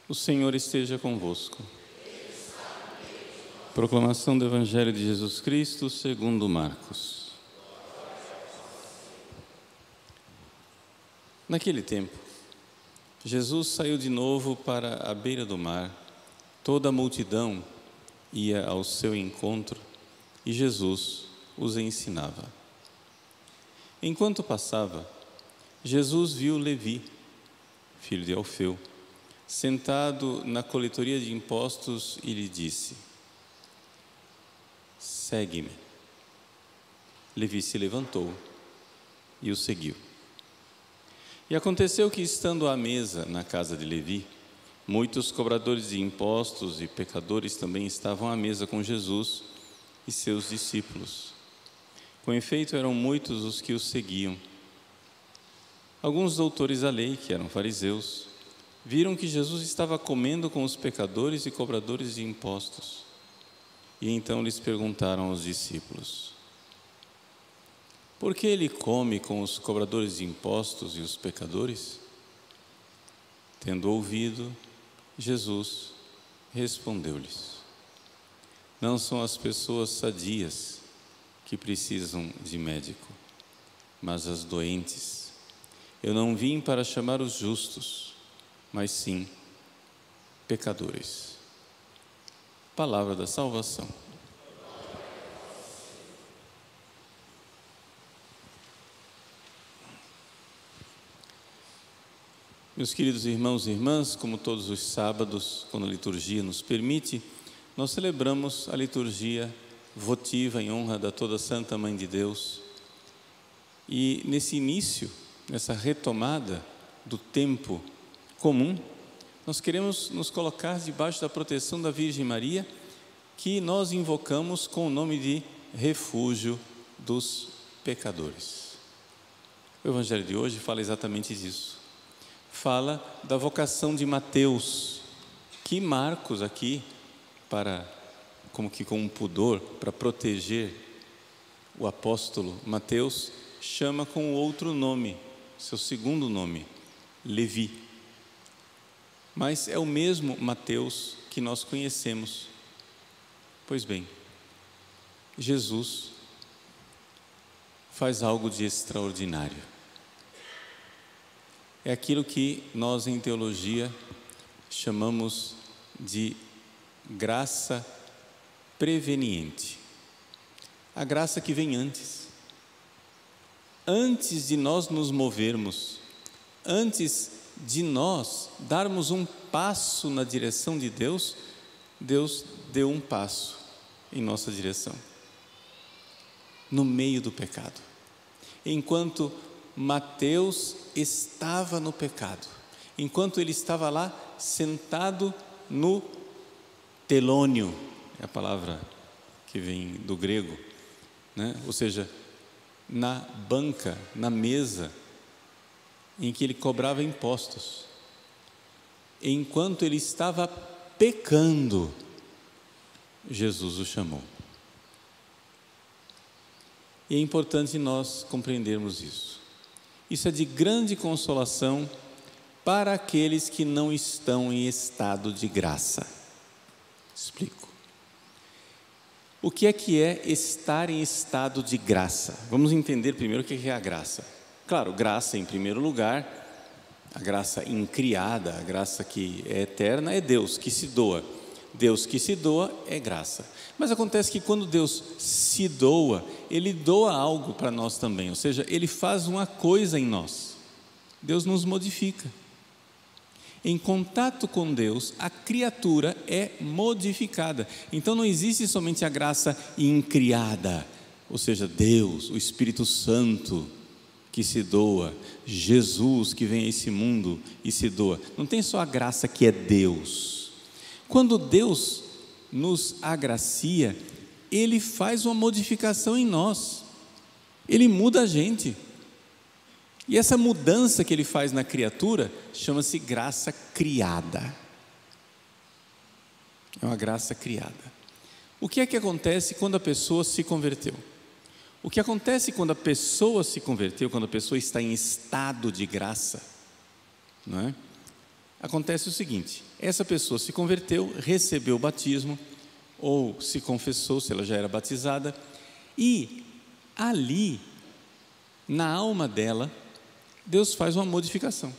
O Senhor esteja convosco. Proclamação do Evangelho de Jesus Cristo segundo Marcos. Naquele tempo, Jesus saiu de novo para a beira do mar. Toda a multidão ia ao seu encontro e Jesus os ensinava. Enquanto passava, Jesus viu Levi, filho de Alfeu, sentado na coletoria de impostos e lhe disse: segue-me. Levi se levantou e o seguiu. E aconteceu que, estando à mesa na casa de Levi, muitos cobradores de impostos e pecadores também estavam à mesa com Jesus e seus discípulos. Com efeito, eram muitos os que o seguiam. Alguns doutores da lei, que eram fariseus, viram que Jesus estava comendo com os pecadores e cobradores de impostos. E então lhes perguntaram aos discípulos: por que ele come com os cobradores de impostos e os pecadores? Tendo ouvido, Jesus respondeu-lhes: não são as pessoas sadias que precisam de médico, mas as doentes. Eu não vim para chamar os justos, mas sim pecadores. Palavra da salvação. Meus queridos irmãos e irmãs, como todos os sábados, quando a liturgia nos permite, nós celebramos a liturgia votiva em honra da toda Santa Mãe de Deus. E nesse início, nessa retomada do tempo comum, nós queremos nos colocar debaixo da proteção da Virgem Maria, que nós invocamos com o nome de refúgio dos pecadores. O Evangelho de hoje fala exatamente disso. Fala da vocação de Mateus, que Marcos aqui, como que com um pudor, para proteger o apóstolo Mateus, chama com outro nome, seu segundo nome, Levi. Mas é o mesmo Mateus que nós conhecemos. Pois bem, Jesus faz algo de extraordinário. É aquilo que nós em teologia chamamos de graça preveniente. A graça que vem antes. Antes de nós nos movermos, antes de nós darmos um passo na direção de Deus, Deus deu um passo em nossa direção, no meio do pecado. Enquanto Mateus estava no pecado, enquanto ele estava lá sentado no telônio, é a palavra que vem do grego, né? Ou seja, na banca, na mesa em que ele cobrava impostos, enquanto ele estava pecando, Jesus o chamou. E é importante nós compreendermos isso. Isso é de grande consolação para aqueles que não estão em estado de graça. Explico. O que é estar em estado de graça? Vamos entender primeiro o que é a graça. Claro, graça em primeiro lugar, a graça incriada, a graça que é eterna, é Deus que se doa. Deus que se doa é graça. Mas acontece que quando Deus se doa, Ele doa algo para nós também, ou seja, Ele faz uma coisa em nós. Deus nos modifica. Em contato com Deus, a criatura é modificada. Então não existe somente a graça incriada, ou seja, Deus, o Espírito Santo que se doa, Jesus que vem a esse mundo e se doa. Não tem só a graça que é Deus. Quando Deus nos agracia, Ele faz uma modificação em nós. Ele muda a gente. E essa mudança que Ele faz na criatura chama-se graça criada. É uma graça criada. O que é que acontece quando a pessoa se converteu? O que acontece quando a pessoa se converteu, quando a pessoa está em estado de graça, não é? acontece o seguinte: essa pessoa se converteu, recebeu o batismo, ou se confessou, se ela já era batizada, e ali, na alma dela, Deus faz uma modificação.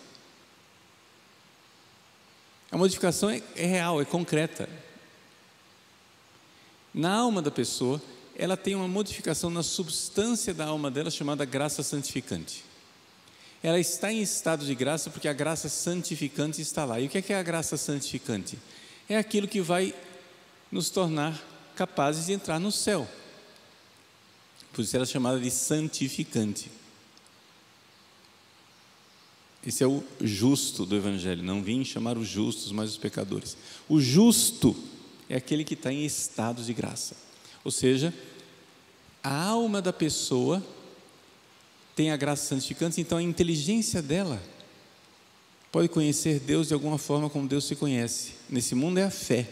A modificação é real, é concreta. Na alma da pessoa, ela tem uma modificação na substância da alma dela, chamada graça santificante. Ela está em estado de graça porque a graça santificante está lá. E o que é a graça santificante? É aquilo que vai nos tornar capazes de entrar no céu. Por isso ela é chamada de santificante. Esse é o justo do Evangelho. Não vim chamar os justos, mas os pecadores. O justo é aquele que está em estado de graça. Ou seja, a alma da pessoa tem a graça santificante, então a inteligência dela pode conhecer Deus de alguma forma como Deus se conhece. Nesse mundo é a fé.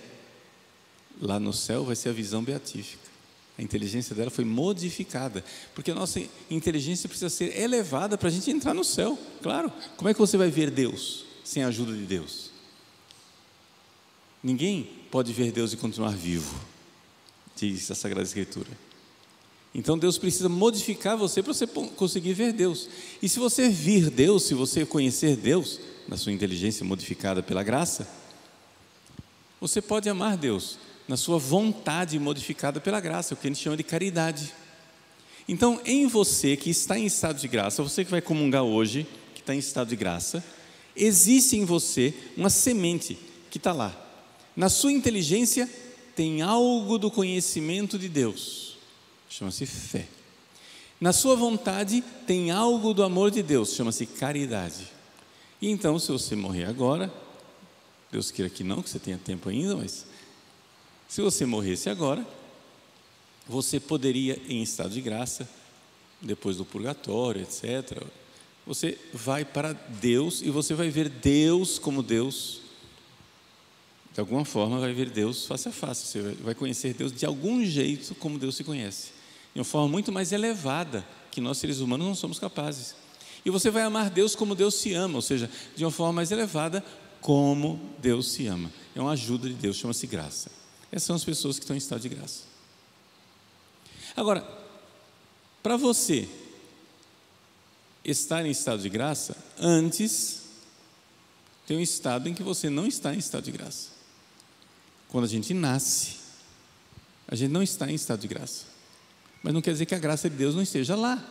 Lá no céu vai ser a visão beatífica. A inteligência dela foi modificada, porque a nossa inteligência precisa ser elevada para a gente entrar no céu, claro. Como é que você vai ver Deus sem a ajuda de Deus? Ninguém pode ver Deus e continuar vivo, diz a Sagrada Escritura. Então Deus precisa modificar você para você conseguir ver Deus. E se você vir Deus, se você conhecer Deus, na sua inteligência modificada pela graça, você pode amar Deus na sua vontade modificada pela graça, o que a gente chama de caridade. Então, em você que está em estado de graça, você que vai comungar hoje, que está em estado de graça, existe em você uma semente que está lá. Na sua inteligência tem algo do conhecimento de Deus, chama-se fé. Na sua vontade tem algo do amor de Deus, chama-se caridade. E então, se você morrer agora, Deus queira que não, que você tenha tempo ainda, mas se você morresse agora, você poderia, em estado de graça, depois do purgatório, etc., você vai para Deus e você vai ver Deus como Deus, de alguma forma vai ver Deus face a face, você vai conhecer Deus de algum jeito como Deus se conhece, de uma forma muito mais elevada, que nós seres humanos não somos capazes. E você vai amar Deus como Deus se ama, ou seja, de uma forma mais elevada, como Deus se ama. É uma ajuda de Deus, chama-se graça. Essas são as pessoas que estão em estado de graça. Agora, para você estar em estado de graça, antes tem um estado em que você não está em estado de graça. Quando a gente nasce, a gente não está em estado de graça. Mas não quer dizer que a graça de Deus não esteja lá.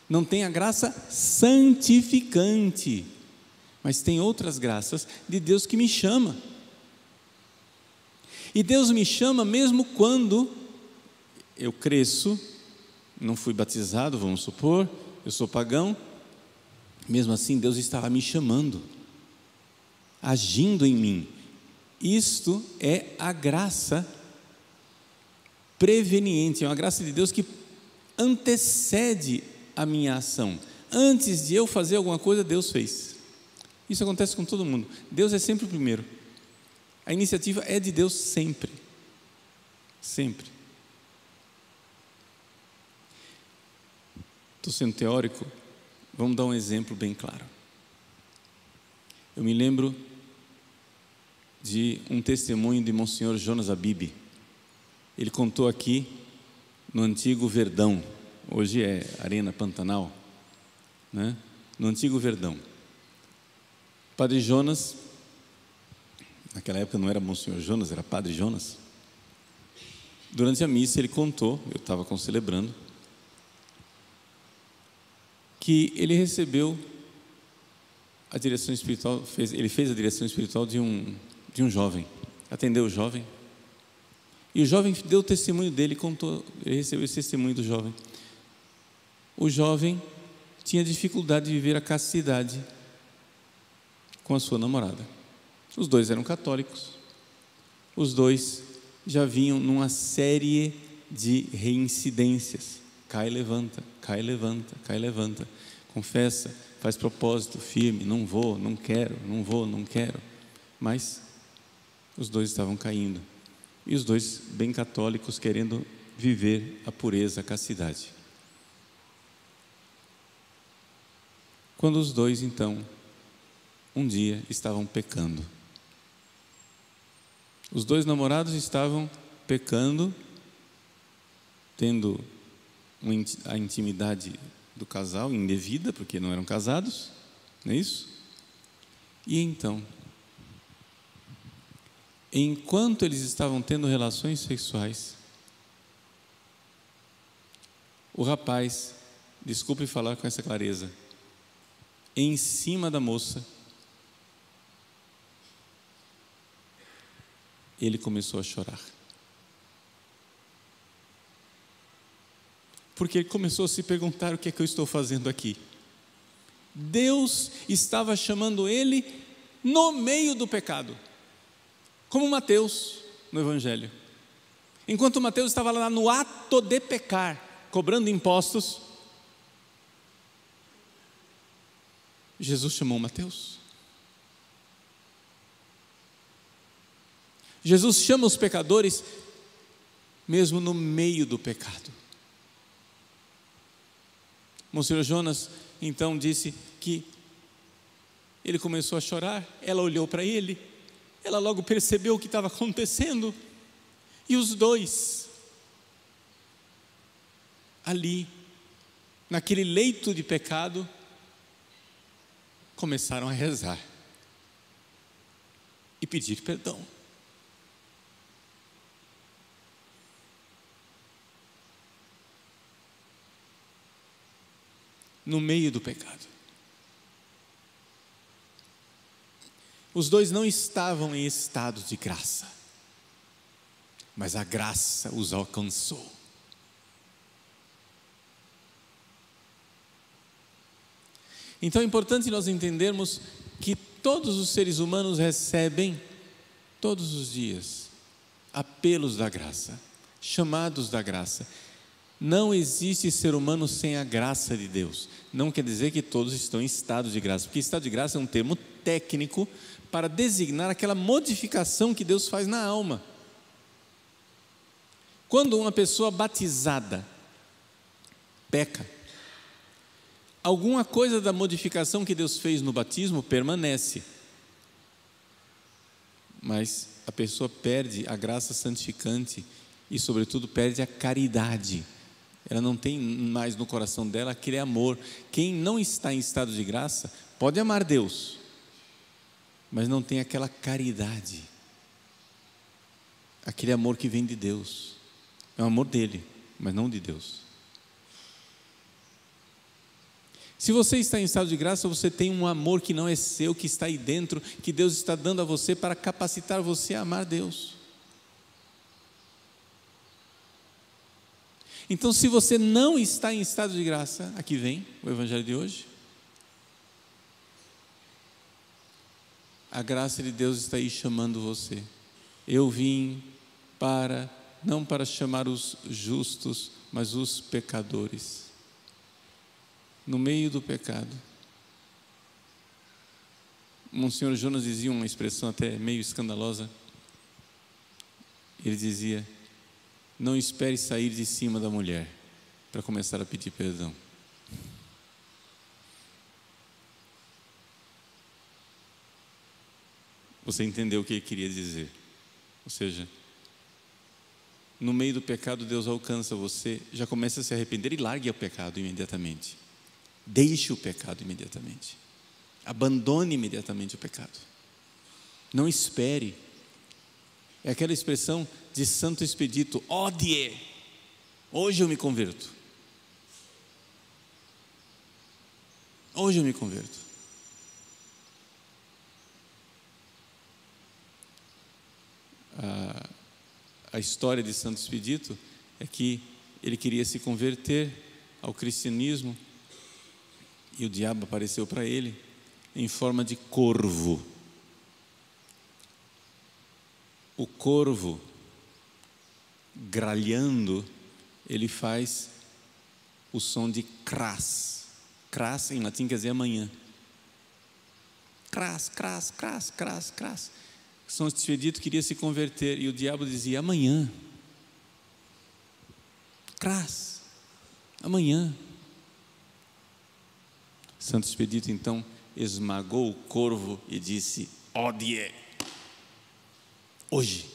Não tem a graça santificante, mas tem outras graças de Deus que me chama. E Deus me chama mesmo quando eu cresço, não fui batizado, vamos supor, eu sou pagão, mesmo assim Deus está lá me chamando, agindo em mim. Isto é a graça preveniente, é uma graça de Deus que antecede a minha ação. Antes de eu fazer alguma coisa, Deus fez. Isso acontece com todo mundo. Deus é sempre o primeiro. A iniciativa é de Deus sempre. Sempre. Estou sendo teórico, vamos dar um exemplo bem claro. Eu me lembro de um testemunho de Monsenhor Jonas Abib. Ele contou aqui no antigo Verdão, hoje é Arena Pantanal, né? No antigo Verdão. Padre Jonas, naquela época não era Monsenhor Jonas, era Padre Jonas. Durante a missa ele contou, eu estava concelebrando, que ele recebeu a direção espiritual, ele fez a direção espiritual de um jovem, atendeu o jovem, e o jovem deu o testemunho dele, contou, ele recebeu esse testemunho do jovem. O jovem tinha dificuldade de viver a castidade com a sua namorada. Os dois eram católicos, os dois já vinham numa série de reincidências, cai, levanta, cai, levanta, cai, levanta, confessa, faz propósito firme, não vou, não quero, não vou, não quero, mas os dois estavam caindo, e os dois bem católicos querendo viver a pureza, a castidade. Quando os dois então um dia estavam pecando. Os dois namorados estavam pecando, tendo a intimidade do casal indevida, porque não eram casados, não é isso? E então, enquanto eles estavam tendo relações sexuais, o rapaz, desculpe falar com essa clareza, em cima da moça, ele começou a chorar. Porque ele começou a se perguntar: o que é que eu estou fazendo aqui? Deus estava chamando ele no meio do pecado, como Mateus no Evangelho. Enquanto Mateus estava lá no ato de pecar, cobrando impostos, Jesus chamou Mateus. Jesus chama os pecadores mesmo no meio do pecado. Monsenhor Jonas então disse que ele começou a chorar, ela olhou para ele, ela logo percebeu o que estava acontecendo, e os dois, ali, naquele leito de pecado, começaram a rezar e pedir perdão. No meio do pecado. Os dois não estavam em estado de graça, mas a graça os alcançou. Então é importante nós entendermos que todos os seres humanos recebem, todos os dias, apelos da graça, chamados da graça. Não existe ser humano sem a graça de Deus. Não quer dizer que todos estão em estado de graça, porque estado de graça é um termo técnico para designar aquela modificação que Deus faz na alma. Quando uma pessoa batizada peca, alguma coisa da modificação que Deus fez no batismo permanece, mas a pessoa perde a graça santificante e, sobretudo, perde a caridade. Ela não tem mais no coração dela aquele amor. Quem não está em estado de graça pode amar Deus, mas não tem aquela caridade, aquele amor que vem de Deus. É o amor dele, mas não de Deus. Se você está em estado de graça, você tem um amor que não é seu, que está aí dentro, que Deus está dando a você para capacitar você a amar Deus. Então, se você não está em estado de graça, aqui vem o Evangelho de hoje. A graça de Deus está aí chamando você. Eu vim não para chamar os justos, mas os pecadores. No meio do pecado. Monsenhor Jonas dizia uma expressão até meio escandalosa. Ele dizia: não espere sair de cima da mulher para começar a pedir perdão. Você entendeu o que ele queria dizer? Ou seja, no meio do pecado Deus alcança você, já começa a se arrepender e largue o pecado imediatamente. Deixe o pecado imediatamente. Abandone imediatamente o pecado. Não espere. É aquela expressão de Santo Expedito: odie, hoje eu me converto. Hoje eu me converto. A história de Santo Expedito é que ele queria se converter ao cristianismo e o diabo apareceu para ele em forma de corvo. O corvo, gralhando, ele faz o som de cras. Cras em latim quer dizer amanhã. Cras, cras, cras, cras, cras. São Expedito queria se converter e o diabo dizia: amanhã. Cras, amanhã. Santo Expedito então esmagou o corvo e disse: odie, hoje.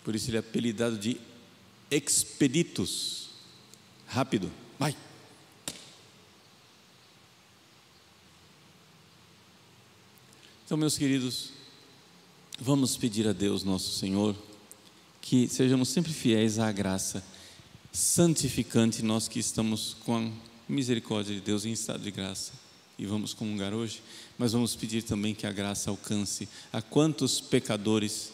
Por isso ele é apelidado de Expeditus, rápido, vai. Então, meus queridos, vamos pedir a Deus, nosso Senhor, que sejamos sempre fiéis à graça santificante, nós que estamos com a misericórdia de Deus em estado de graça e vamos comungar hoje, mas vamos pedir também que a graça alcance a quantos pecadores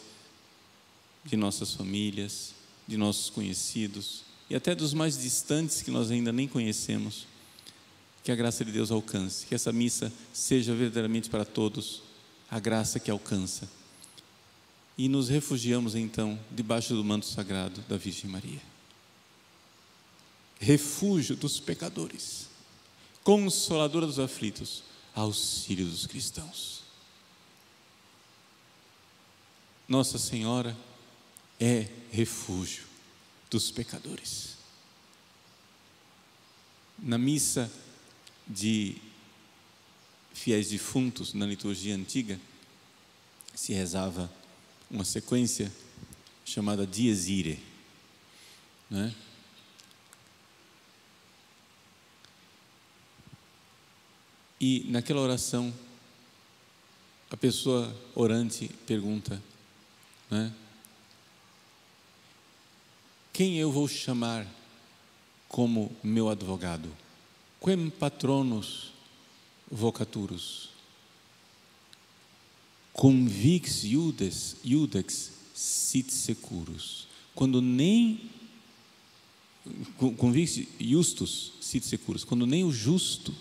de nossas famílias, de nossos conhecidos e até dos mais distantes que nós ainda nem conhecemos, que a graça de Deus alcance, que essa missa seja verdadeiramente para todos a graça que alcança. E nos refugiamos então debaixo do manto sagrado da Virgem Maria. Refúgio dos pecadores, consoladora dos aflitos, auxílio dos cristãos. Nossa Senhora é refúgio dos pecadores. Na missa de fiéis defuntos, na liturgia antiga, se rezava uma sequência chamada Dies Irae, né? E naquela oração, a pessoa orante pergunta, né? Quem eu vou chamar como meu advogado? Quem patronus vocaturus? Convix iudex sit securus. Quando nem convix justus sit securus. Quando nem o justo,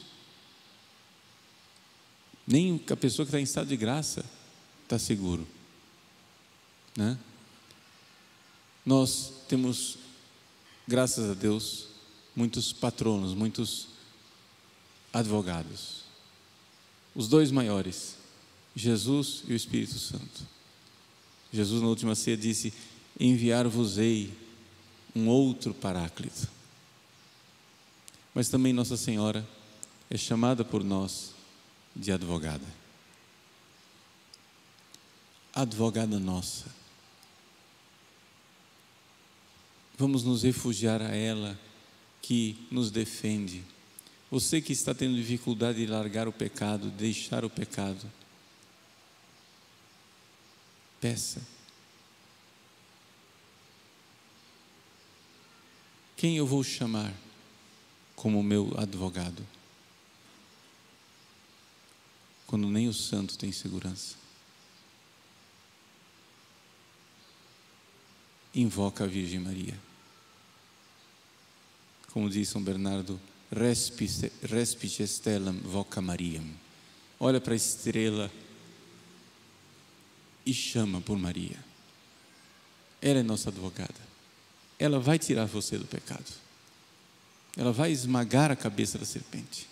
nem a pessoa que está em estado de graça está seguro, né? Nós temos, graças a Deus, muitos patronos, muitos advogados. Os dois maiores, Jesus e o Espírito Santo. Jesus na última ceia disse: enviar-vos-ei um outro paráclito. Mas também Nossa Senhora é chamada por nós de advogada. Advogada nossa. Vamos nos refugiar a ela que nos defende. Você que está tendo dificuldade de largar o pecado, deixar o pecado, peça. Quem eu vou chamar como meu advogado? Quando nem o santo tem segurança. Invoca a Virgem Maria. Como diz São Bernardo, respice stellam voca Mariam. Olha para a estrela e chama por Maria. Ela é nossa advogada. Ela vai tirar você do pecado. Ela vai esmagar a cabeça da serpente.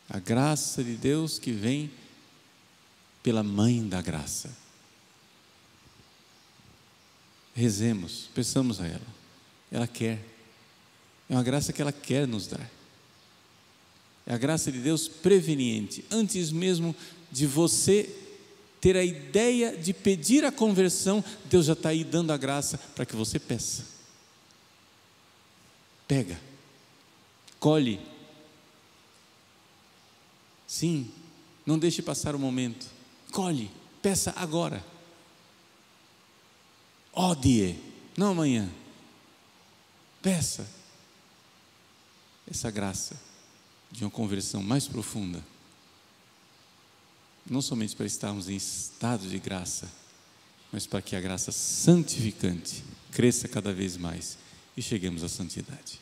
A graça de Deus que vem pela Mãe da Graça. Rezemos, peçamos a ela. Ela quer. É uma graça que ela quer nos dar. É a graça de Deus preveniente. Antes mesmo de você ter a ideia de pedir a conversão, Deus já está aí dando a graça para que você peça. Pega. Colhe. Sim, não deixe passar o momento. Colhe, peça agora. Odie, não amanhã. Peça essa graça de uma conversão mais profunda. Não somente para estarmos em estado de graça, mas para que a graça santificante cresça cada vez mais e cheguemos à santidade.